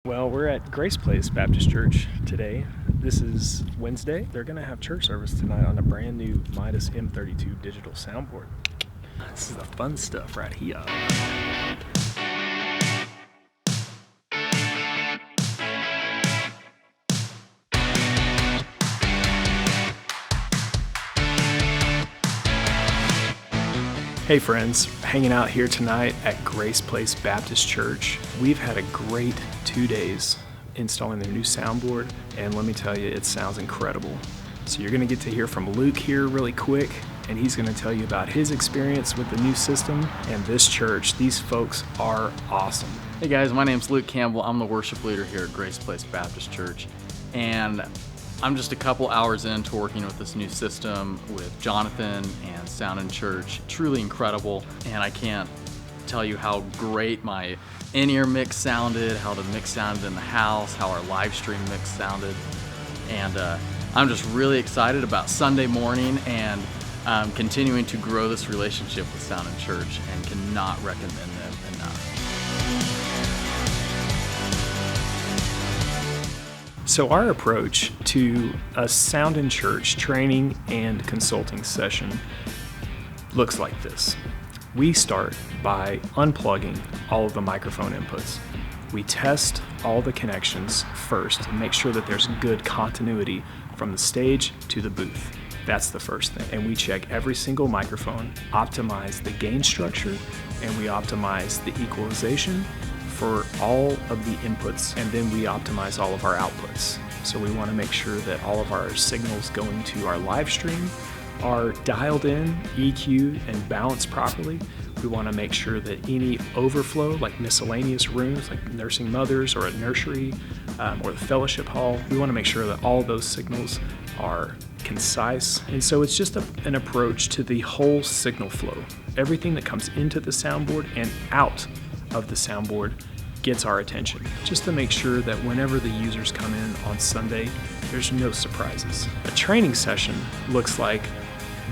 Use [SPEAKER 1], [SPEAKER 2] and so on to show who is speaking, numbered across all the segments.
[SPEAKER 1] Well, we're at Grace Place Baptist Church today. This is Wednesday. They're going to have church service tonight on a brand new Midas M32 digital soundboard. This is the fun stuff right here. Hey friends, hanging out here tonight at Grace Place Baptist Church. We've had a great 2 days installing their new soundboard, and let me tell you, it sounds incredible. So you're going to get to hear from Luke here really quick, and he's going to tell you about his experience with the new system and this church. These folks are awesome.
[SPEAKER 2] Hey guys, my name's Luke Campbell. I'm the worship leader here at Grace Place Baptist Church, and I'm just a couple hours into working with this new system with Jonathan and Sound in Church. Truly incredible, and I can't tell you how great my in-ear mix sounded, how the mix sounded in the house, how our live stream mix sounded, and I'm just really excited about Sunday morning and continuing to grow this relationship with Sound in Church, and cannot recommend them enough.
[SPEAKER 1] So our approach to a Sound in Church training and consulting session looks like this. We start by unplugging all of the microphone inputs. We test all the connections first and make sure that there's good continuity from the stage to the booth. That's the first thing. And we check every single microphone, optimize the gain structure, and we optimize the equalization for all of the inputs, and then we optimize all of our outputs. So we want to make sure that all of our signals going to our live stream are dialed in, EQ'd, and balanced properly. We want to make sure that any overflow, like miscellaneous rooms, like nursing mothers or a nursery or the fellowship hall, we want to make sure that all those signals are concise. And so it's just an approach to the whole signal flow. Everything that comes into the soundboard and out of the soundboard gets our attention, just to make sure that whenever the users come in on Sunday, there's no surprises. A training session looks like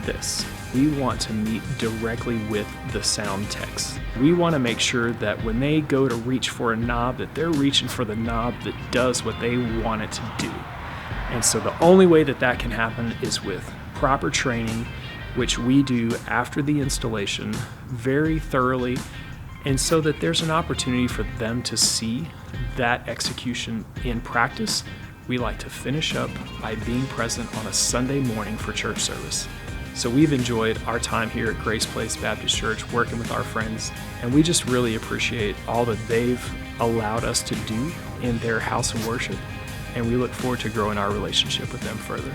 [SPEAKER 1] this. We want to meet directly with the sound techs. We want to make sure that when they go to reach for a knob, that they're reaching for the knob that does what they want it to do. And so the only way that that can happen is with proper training, which we do after the installation very thoroughly, and so that there's an opportunity for them to see that execution in practice. We like to finish up by being present on a Sunday morning for church service. So we've enjoyed our time here at Grace Place Baptist Church working with our friends, and we just really appreciate all that they've allowed us to do in their house of worship, and we look forward to growing our relationship with them further.